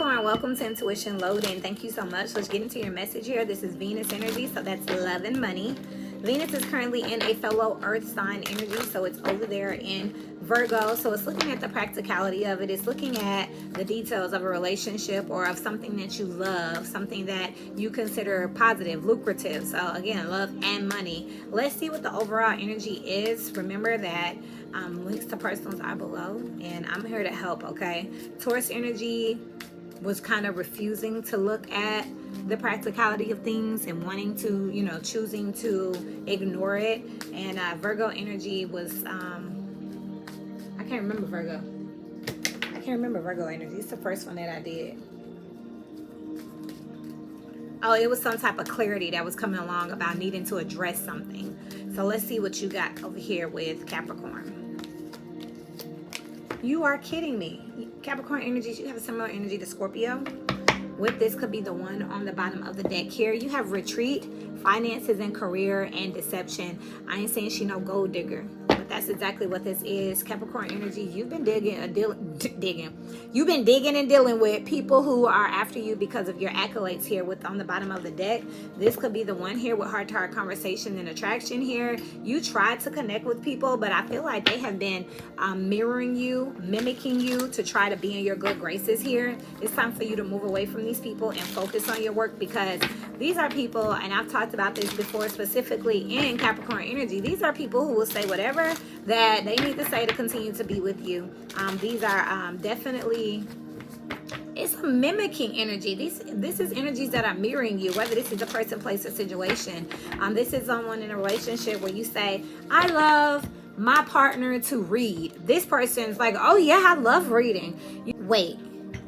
Capricorn, welcome to Intuition Loading. Thank you so much. Let's get into your message here. This is Venus energy, so that's love and money. Venus is currently in a fellow earth sign energy, so it's over there in Virgo. So it's looking at the practicality of it. It's looking at the details of a relationship or of something that you love, something that you consider positive, lucrative. So again, love and money. Let's see what the overall energy is. Remember that links to personals are below, and I'm here to help, okay? Taurus energy was kind of refusing to look at the practicality of things and wanting to, choosing to ignore it. And Virgo energy was, I can't remember Virgo. I can't remember Virgo energy. It's the first one that I did. Oh, it was some type of clarity that was coming along about needing to address something. So let's see what you got over here with Capricorn. You are kidding me. Capricorn energies, you have a similar energy to Scorpio. With this could be the one on the bottom of the deck here. You have retreat, finances and career, and deception. I ain't saying she no gold digger, but that's exactly what this is. Capricorn energy, you've been You've been digging and dealing with people who are after you because of your accolades here with on the bottom of the deck. This could be the one here with heart-to-heart conversation and attraction here. You tried to connect with people, but I feel like they have been mirroring you, mimicking you to try to be in your good graces here. It's time for you to move away from these people and focus on your work, because these are people, and I've talked about this before, specifically in Capricorn energy, these are people who will say whatever that they need to say to continue to be with you. These are definitely, it's a mimicking energy. This is energies that are mirroring you, whether this is a person, place, or situation. This is someone in a relationship where you say, I love my partner to read. This person's like, oh yeah, I love reading. Wait.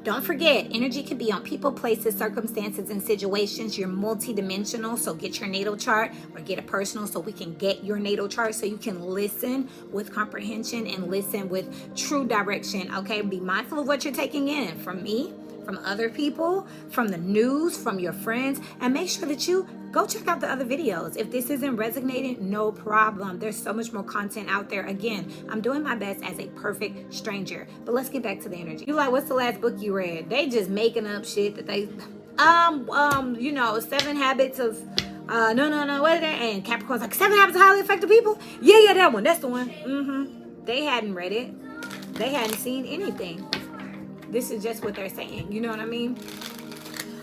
Don't forget, energy can be on people, places, circumstances, and situations. You're multidimensional, so get your natal chart or get a personal so we can get your natal chart so you can listen with comprehension and listen with true direction, okay? Be mindful of what you're taking in from me, from other people, from the news, from your friends, and make sure that you go check out the other videos. If this isn't resonating, no problem. There's so much more content out there. Again, I'm doing my best as a perfect stranger. But let's get back to the energy. You like, what's the last book you read? They just making up shit that they, 7 Habits of, what is that? And Capricorn's like, 7 Habits of Highly Effective People? Yeah, that one. That's the one. They hadn't read it. They hadn't seen anything. This is just what they're saying. You know what I mean?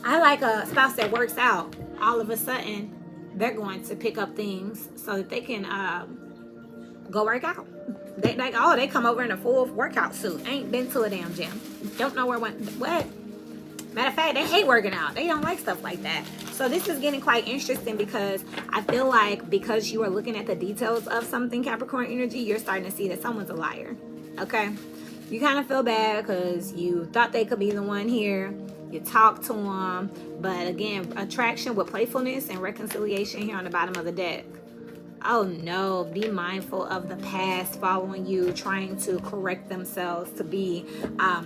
I like a spouse that works out. All of a sudden, they're going to pick up things so that they can go work out. They come over in a full workout suit. Ain't been to a damn gym. Don't know what. Matter of fact, they hate working out. They don't like stuff like that. So this is getting quite interesting, because I feel like because you are looking at the details of something, Capricorn energy, you're starting to see that someone's a liar. Okay? You kind of feel bad because you thought they could be the one here. You talk to them, but again, attraction with playfulness and reconciliation here on the bottom of the deck. Oh no, be mindful of the past following you, trying to correct themselves to be,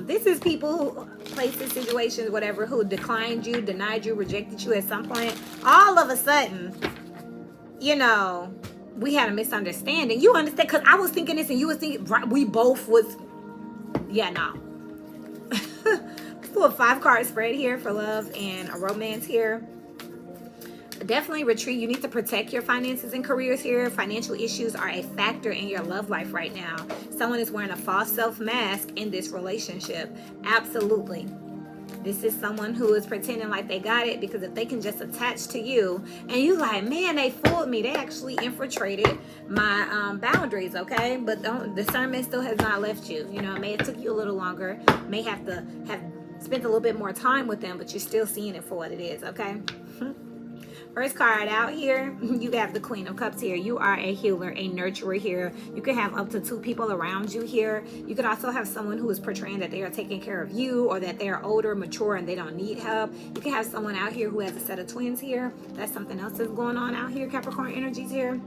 this is people who, places, situations, whatever, who declined you, denied you, rejected you at some point. All of a sudden, we had a misunderstanding. You understand? Because I was thinking this and you was thinking, we both was, no. A 5-card spread here for love and a romance here. Definitely retreat. You need to protect your finances and careers here. Financial issues are a factor in your love life right now. Someone is wearing a false self mask in this relationship. Absolutely. This is someone who is pretending like they got it, because if they can just attach to you and you like, man, they fooled me. They actually infiltrated my boundaries, okay? But discernment still has not left you. It may have took you a little longer. May have to have spent a little bit more time with them, but you're still seeing it for what it is, okay? First card out here, you have the Queen of Cups here. You are a healer, a nurturer here. You can have up to 2 people around you here. You could also have someone who is portraying that they are taking care of you, or that they are older, mature, and they don't need help. You can have someone out here who has a set of twins here. That's something else that's going on out here, Capricorn energies here.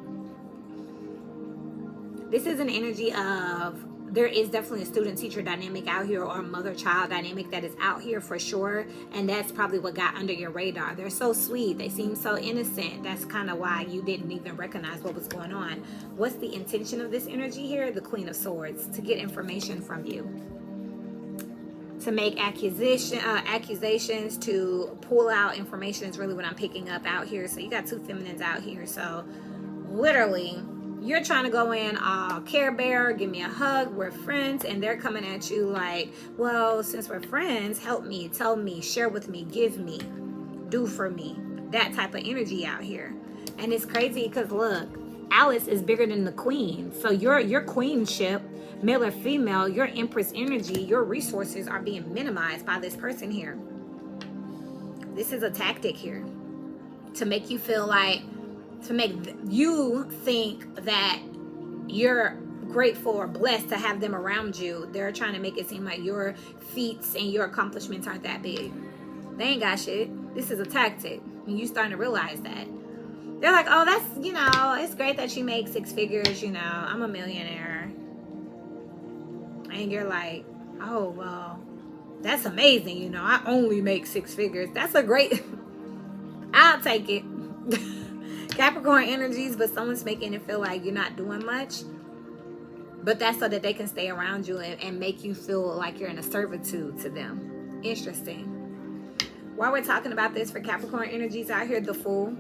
This is an energy of, there is definitely a student-teacher dynamic out here, or a mother-child dynamic that is out here for sure. And that's probably what got under your radar. They're so sweet. They seem so innocent. That's kind of why you didn't even recognize what was going on. What's the intention of this energy here? The Queen of Swords, to get information from you. to make accusations, to pull out information is really what I'm picking up out here. So you got two feminines out here. So literally, you're trying to go in, Care Bear, give me a hug, we're friends, and they're coming at you like, well, since we're friends, help me, tell me, share with me, give me, do for me. That type of energy out here. And it's crazy because look, Alice is bigger than the queen. So your queenship, male or female, your empress energy, your resources are being minimized by this person here. This is a tactic here to make you feel like, to make you think that you're grateful or blessed to have them around you. They're trying to make it seem like your feats and your accomplishments aren't that big. They ain't got shit. This is a tactic. And you starting to realize that. They're like, oh, that's, you know, it's great that you make 6 figures, you know, I'm a millionaire. And you're like, oh, well, that's amazing, you know, I only make 6 figures. That's a great, I'll take it. Capricorn energies, but someone's making it feel like you're not doing much. But that's so that they can stay around you and make you feel like you're in a servitude to them. Interesting. While we're talking about this for Capricorn energies out here, the Fool.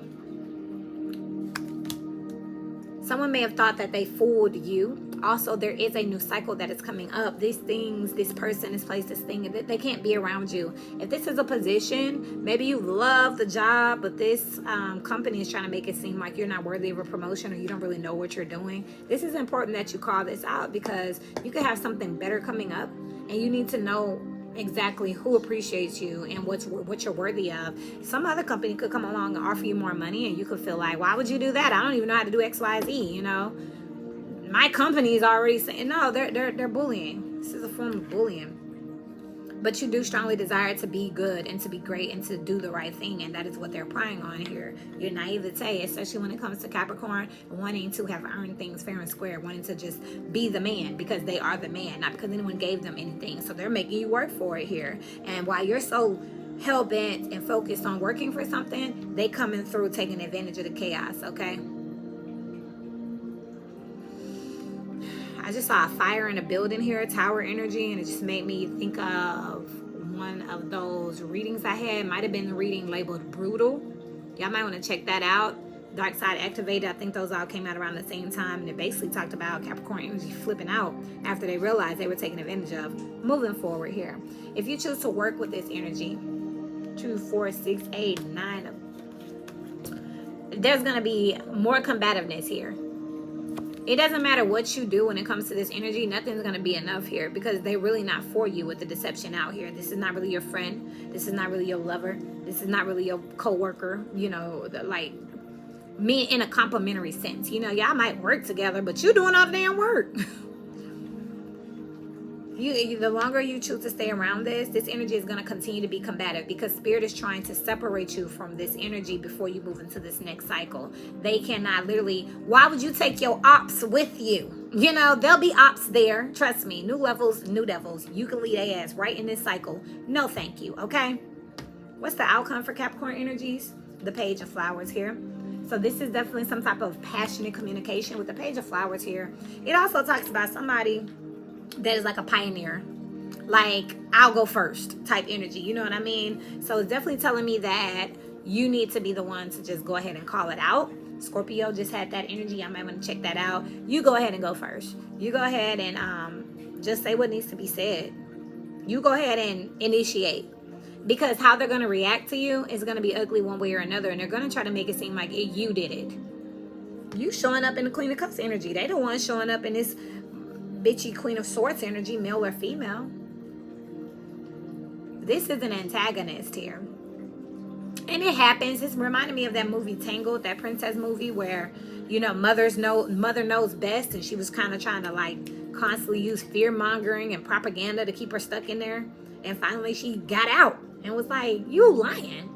Someone may have thought that they fooled you. Also, there is a new cycle that is coming up. These things, this person, this place, this thing, they can't be around you. If this is a position, maybe you love the job, but this company is trying to make it seem like you're not worthy of a promotion or you don't really know what you're doing. This is important that you call this out because you could have something better coming up and you need to know exactly who appreciates you and what you're worthy of. Some other company could come along and offer you more money and you could feel like, why would you do that? I don't even know how to do XYZ, you know. My company is already saying, no, they're bullying. This is a form of bullying. But you do strongly desire to be good and to be great and to do the right thing. And that is what they're prying on here. Your naivete, especially when it comes to Capricorn, wanting to have earned things fair and square, wanting to just be the man because they are the man, not because anyone gave them anything. So they're making you work for it here. And while you're so hell-bent and focused on working for something, they coming through taking advantage of the chaos, okay? I just saw a fire in a building here, tower energy, and it just made me think of one of those readings I had. Might have been the reading labeled Brutal. Y'all might want to check that out. Dark Side Activated. I think those all came out around the same time, and it basically talked about Capricorn energy flipping out after they realized they were taken advantage of. Moving forward here. If you choose to work with this energy, 2, 4, 6, 8, 9, there's going to be more combativeness here. It doesn't matter what you do when it comes to this energy. Nothing's going to be enough here because they're really not for you with the deception out here. This is not really your friend. This is not really your lover. This is not really your co-worker. You know, like me in a complimentary sense. You know, y'all might work together, but you're doing all the damn work. The longer you choose to stay around this energy is going to continue to be combative because Spirit is trying to separate you from this energy before you move into this next cycle. They cannot literally, why would you take your ops with you? You know, there'll be ops there. Trust me, new levels, new devils. You can lead their ass right in this cycle. No, thank you. Okay. What's the outcome for Capricorn energies? The Page of Flowers here. So this is definitely some type of passionate communication with the Page of Flowers here. It also talks about somebody that is like a pioneer, like I'll go first type energy, you know what I mean? So it's definitely telling me that you need to be the one to just go ahead and call it out. Scorpio just had that energy. I might want to check that out. You go ahead and go first. You go ahead and just say what needs to be said. You go ahead and initiate, because how they're going to react to you is going to be ugly one way or another, and they're going to try to make it seem like you did it. You showing up in the Queen of Cups energy. They the one showing up in this bitchy Queen of Swords energy, male or female. This is an antagonist here. And it happens. It's reminding me of that movie Tangled, that princess movie where, you know, mother knows best, and she was kind of trying to like constantly use fear mongering and propaganda to keep her stuck in there. And finally she got out and was like, you lying.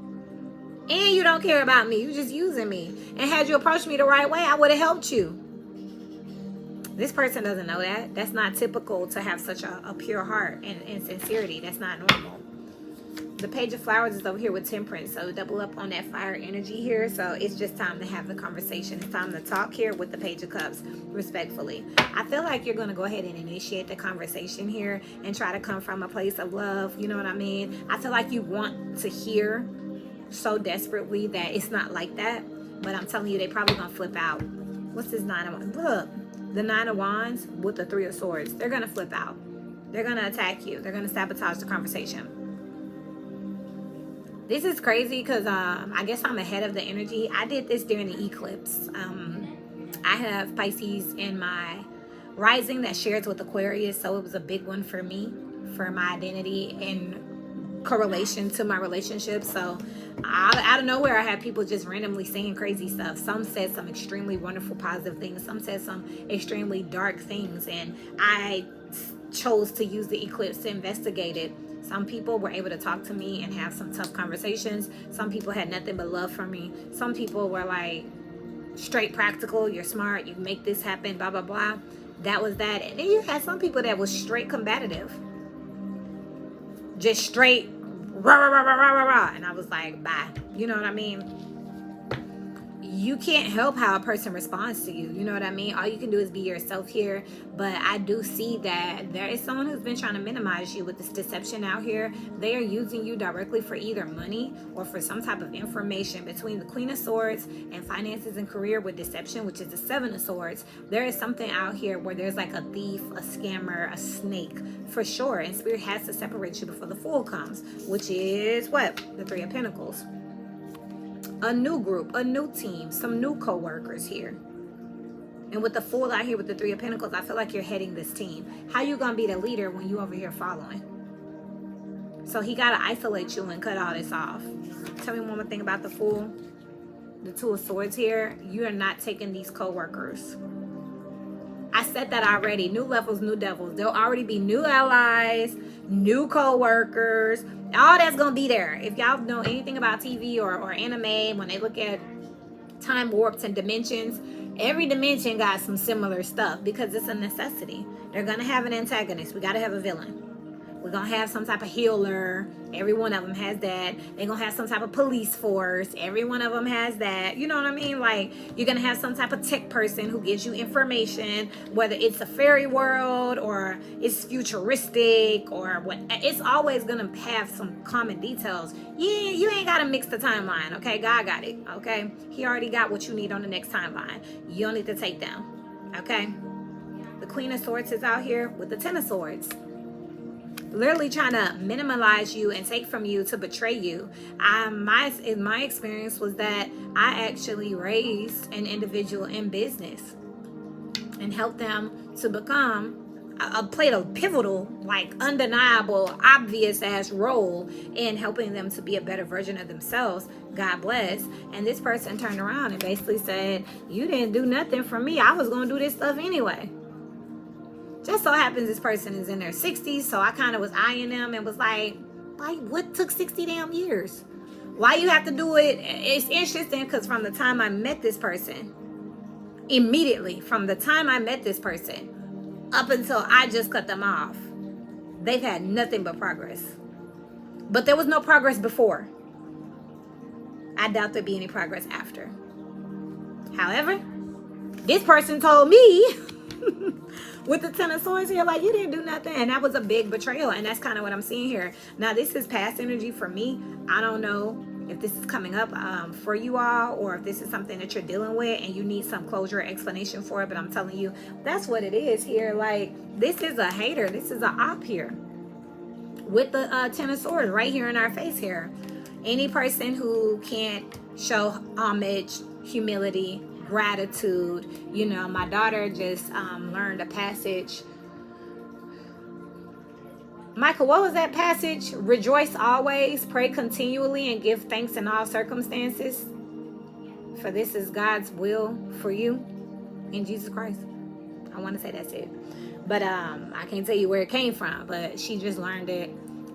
And you don't care about me. You just using me. And had you approached me the right way, I would have helped you. This person doesn't know that. That's not typical to have such a pure heart and sincerity. That's not normal. The Page of Flowers is over here with Temperance, so double up on that fire energy here. So it's just time to have the conversation. It's time to talk here with the Page of Cups, respectfully. I feel like you're going to go ahead and initiate the conversation here and try to come from a place of love. You know what I mean? I feel like you want to hear so desperately that it's not like that. But I'm telling you, they probably going to flip out. What's this 9 of Wands? Look, the 9 of Wands with the 3 of Swords. They're going to flip out. They're going to attack you. They're going to sabotage the conversation. This is crazy because I guess I'm ahead of the energy. I did this during the eclipse. I have Pisces in my rising that shares with Aquarius, so it was a big one for me, for my identity in correlation to my relationship. So out of nowhere, I had people just randomly saying crazy stuff. Some said some extremely wonderful, positive things. Some said some extremely dark things, and I chose to use the eclipse to investigate it. Some people were able to talk to me and have some tough conversations. Some people had nothing but love for me. Some people were like straight practical. You're smart. You make this happen, blah, blah, blah. That was that. And then you had some people that was straight combative. Just straight rah, rah, rah, rah, rah, rah, rah. And I was like, bye. You know what I mean? You can't help how a person responds to you. You know what I mean? All you can do is be yourself here. But I do see that there is someone who's been trying to minimize you with this deception out here. They are using you directly for either money or for some type of information. Between the Queen of Swords and finances and career with deception, which is the 7 of Swords, there is something out here where there's like a thief, a scammer, a snake, for sure. And Spirit has to separate you before the Fool comes, which is what? The 3 of Pentacles. A new group, a new team, some new co-workers here. And with the Fool out here with the 3 of Pentacles, I feel like you're heading this team. How you gonna be the leader when you over here following? So he gotta isolate you and cut all this off. Tell me one more thing about the Fool. The 2 of Swords here. You are not taking these co-workers. I said that already. New levels, new devils. There'll already be new allies, new co-workers. All that's going to be there. If y'all know anything about TV or anime, when they look at time warps and dimensions, every dimension got some similar stuff because it's a necessity. They're going to have an antagonist. We got to have a villain. We're going to have some type of healer. Every one of them has that. They're going to have some type of police force. Every one of them has that. You know what I mean? Like, you're going to have some type of tech person who gives you information, whether it's a fairy world or it's futuristic or what. It's always going to have some common details. Yeah, you ain't got to mix the timeline, okay? God got it, okay? He already got what you need on the next timeline. You don't need to take them, okay? The Queen of Swords is out here with the 10 of Swords. Literally trying to minimize you and take from you to betray you. My experience was that I actually raised an individual in business and helped them to become played a pivotal, like undeniable, obvious ass role in helping them to be a better version of themselves. God bless. And this person turned around and basically said, you didn't do nothing for me. I was going to do this stuff anyway. Just so happens this person is in their 60s, so I kind of was eyeing them and was like, what took 60 damn years? Why you have to do it? It's interesting because from the time I met this person, immediately from the time I met this person, up until I just cut them off, they've had nothing but progress. But there was no progress before. I doubt there'd be any progress after. However, this person told me with the 10 of Swords here, like, you didn't do nothing. And that was a big betrayal. And that's kind of what I'm seeing here. Now, this is past energy for me. I don't know if this is coming up for you all, or if this is something that you're dealing with and you need some closure or explanation for it. But I'm telling you, that's what it is here. Like, this is a hater. This is an op here with the 10 of Swords right here in our face here. Any person who can't show homage, humility, gratitude. You know, my daughter just learned a passage. Michael, what was that passage? Rejoice always, pray continually, and give thanks in all circumstances, for this is God's will for you in Jesus Christ. I want to say that's it, but I can't tell you where it came from, but she just learned it.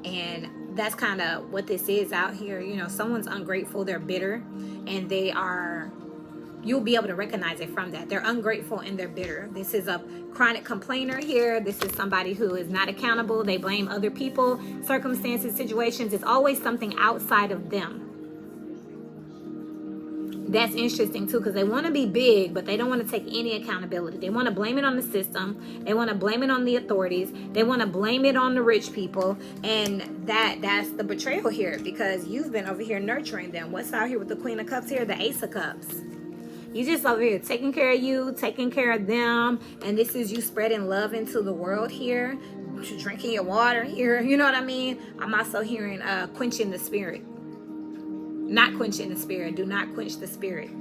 And that's kind of what this is out here. You know, someone's ungrateful, they're bitter, and they are you'll be able to recognize it from that. They're ungrateful and they're bitter. This is a chronic complainer here. This is somebody who is not accountable. They blame other people, circumstances, situations. It's always something outside of them. That's interesting too, because they want to be big, but they don't want to take any accountability. They want to blame it on the system. They want to blame it on the authorities. They want to blame it on the rich people. And that's the betrayal here, because you've been over here nurturing them. What's out here with the Queen of Cups here? The Ace of Cups. You just over here taking care of you, taking care of them. And this is you spreading love into the world here. You're drinking your water here. You know what I mean? I'm also hearing quenching the spirit. Not quenching the spirit. Do not quench the spirit.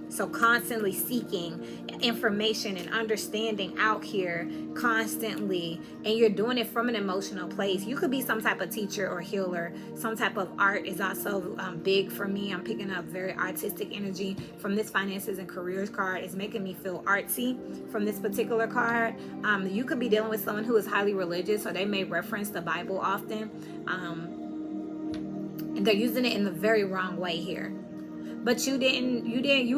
So constantly seeking information and understanding out here constantly. And you're doing it from an emotional place. You could be some type of teacher or healer. Some type of art is also big for me. I'm picking up very artistic energy from this finances and careers card. It's making me feel artsy from this particular card. You could be dealing with someone who is highly religious, or they may reference the Bible often. And they're using it in the very wrong way here. But you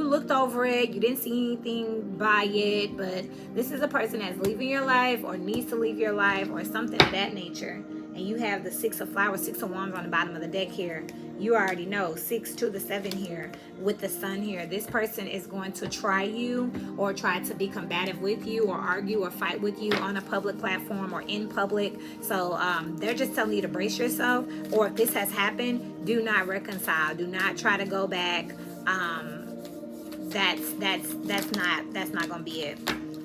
looked over it, you didn't see anything by it, but this is a person that's leaving your life or needs to leave your life or something of that nature. And you have the Six of Flowers, Six of Wands on the bottom of the deck here. You already know, 6 to the 7 here with the Sun here. This person is going to try you or try to be combative with you or argue or fight with you on a public platform or in public. So they're just telling you to brace yourself. Or if this has happened, do not reconcile. Do not try to go back. That's not gonna be it.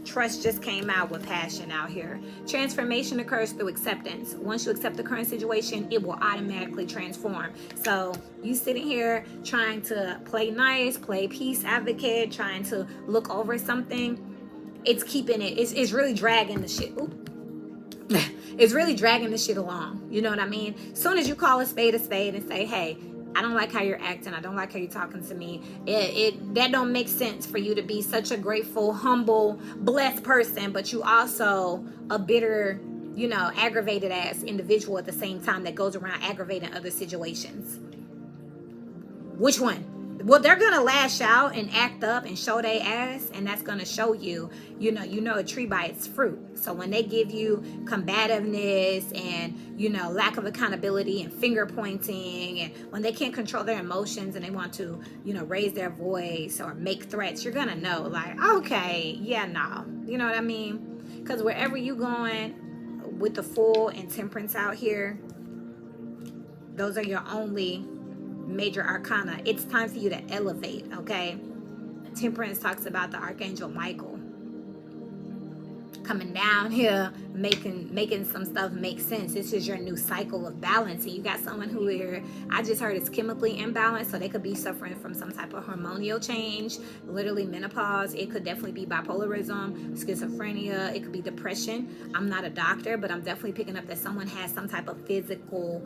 Trust just came out with passion out here. Transformation occurs through acceptance. Once you accept the current situation, it will automatically transform. So you sitting here trying to play nice, play peace advocate, trying to look over something, it's keeping it, it's really dragging the shit. It's really dragging the shit along. You know what I mean? As soon as you call a spade and say, hey, I don't like how you're acting. I don't like how you're talking to me. That don't make sense for you to be such a grateful, humble, blessed person, but you also a bitter, aggravated ass individual at the same time that goes around aggravating other situations. Which one? Well, they're going to lash out and act up and show their ass, and that's going to show you, a tree by its fruit. So when they give you combativeness and, lack of accountability and finger pointing, and when they can't control their emotions and they want to, raise their voice or make threats, you're going to know, like, okay, yeah, no. You know what I mean? Because wherever you going with the Fool and Temperance out here, those are your only major arcana. It's time for you to elevate, okay? Temperance talks about the Archangel Michael coming down here, making some stuff make sense. This is your new cycle of balancing. You got someone who I just heard is chemically imbalanced, so they could be suffering from some type of hormonal change, literally menopause. It could definitely be bipolarism, schizophrenia. It could be depression. I'm not a doctor, but I'm definitely picking up that someone has some type of physical,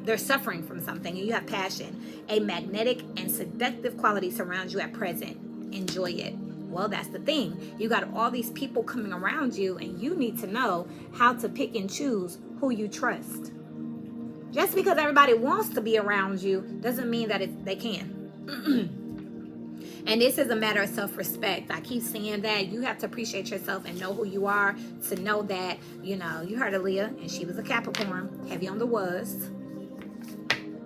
they're suffering from something, and you have passion. A magnetic and seductive quality surrounds you at present. Enjoy it. Well, that's the thing. You got all these people coming around you, and you need to know how to pick and choose who you trust. Just because everybody wants to be around you doesn't mean that they can. And this is a matter of self-respect. I keep saying that you have to appreciate yourself and know who you are, to know that, you heard of Leah, and she was a Capricorn, heavy on the was.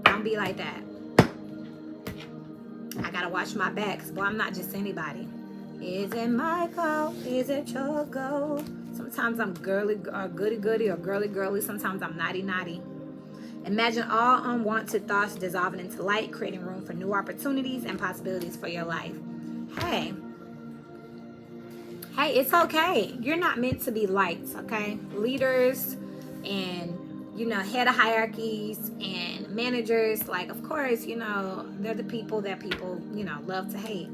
Don't be like that. I gotta watch my back, because boy, I'm not just anybody. Is it my goal? Is it your goal? Sometimes I'm goody or girly. Sometimes I'm naughty. Imagine all unwanted thoughts dissolving into light, creating room for new opportunities and possibilities for your life. Hey, it's okay. You're not meant to be liked, okay? Leaders and head of hierarchies and managers, like, of course, they're the people that people, love to hate.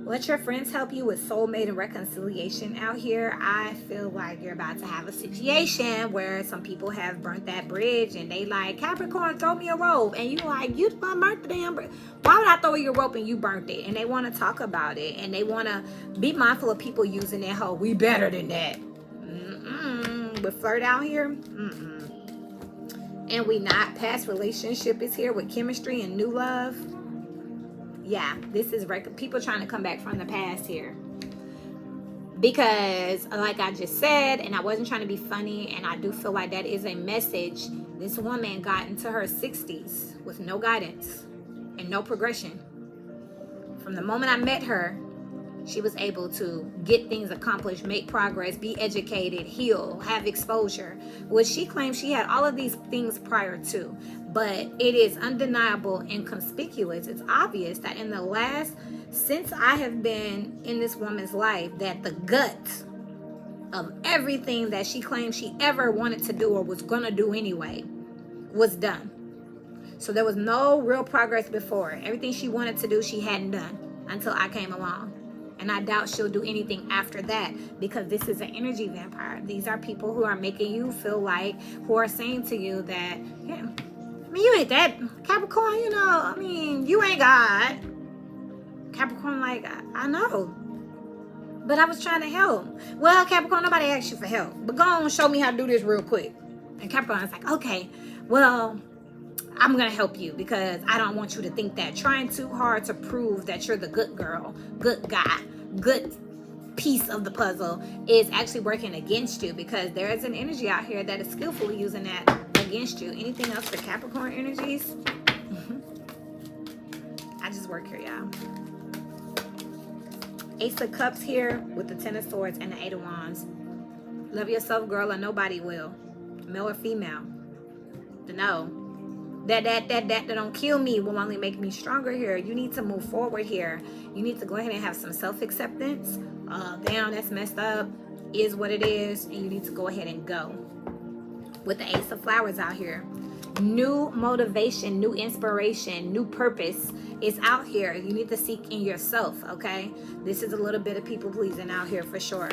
Let your friends help you with soulmate and reconciliation out here. I feel like you're about to have a situation where some people have burnt that bridge, and they like, Capricorn, throw me a rope. And you like, you burnt the damn bridge. Why would I throw you a rope and you burnt it? And they want to talk about it, and they want to be mindful of people using that whole, we better than that. With flirt out here, And we not. Past relationship is here with chemistry and new love. Yeah, this is people trying to come back from the past here. Because like I just said, and I wasn't trying to be funny, and I do feel like that is a message. This woman got into her 60s with no guidance and no progression. From the moment I met her, she was able to get things accomplished, make progress, be educated, heal, have exposure, which she claims she had all of these things prior to. But it is undeniable and conspicuous. It's obvious that in the last, since I have been in this woman's life, that the gut of everything that she claimed she ever wanted to do or was going to do anyway was done. So there was no real progress before. Everything she wanted to do, she hadn't done until I came along. And I doubt she'll do anything after that, because this is an energy vampire. These are people who are making you feel like, who are saying to you that, yeah, I mean, you ain't that Capricorn, you know, I mean, you ain't God. Capricorn, like, I know, but I was trying to help. Well, Capricorn, nobody asked you for help, but go on and show me how to do this real quick. And Capricorn's like, okay, well, I'm going to help you because I don't want you to think that trying too hard to prove that you're the good girl, good guy, good piece of the puzzle is actually working against you, because there is an energy out here that is skillfully using that against you. Anything else for Capricorn energies? I just work here, y'all. Ace of Cups here with the Ten of Swords and the Eight of Wands. Love yourself, girl, or nobody will. Male or female. To know that don't kill me will only make me stronger here. You need to move forward here. You need to go ahead and have some self-acceptance. Damn, that's messed up. Is what it is. And you need to go ahead and go. With the Ace of Flowers out here. New motivation, new inspiration, new purpose is out here. You need to seek in yourself, okay? This is a little bit of people pleasing out here for sure.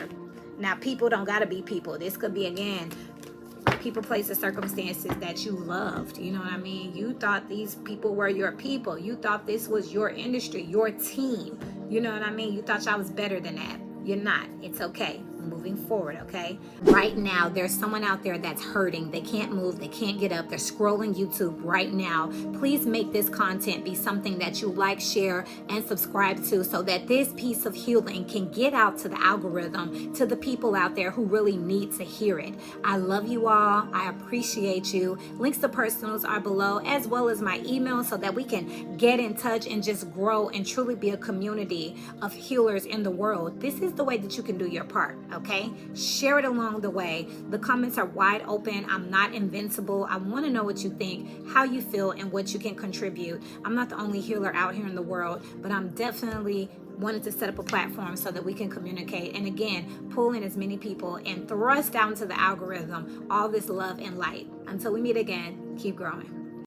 Now, people don't gotta be people. This could be, again, people, places, circumstances that you loved. You know what I mean? You thought these people were your people. You thought this was your industry, your team. You know what I mean? You thought y'all was better than that. You're not. It's okay. Moving forward, okay? Right now, there's someone out there that's hurting. They can't move. They can't get up. They're scrolling YouTube right now. Please make this content be something that you like, share, and subscribe to, so that this piece of healing can get out to the algorithm, to the people out there who really need to hear it. I love you all. I appreciate you. Links to personals are below, as well as my email, so that we can get in touch and just grow and truly be a community of healers in the world. This is the way that you can do your part. Okay, share it along the way. The comments are wide open. I'm not invincible. I want to know what you think, how you feel, and what you can contribute. I'm not the only healer out here in the world, but I'm definitely wanting to set up a platform so that we can communicate, and again, pull in as many people and thrust out into the algorithm all this love and light. Until we meet again, keep growing.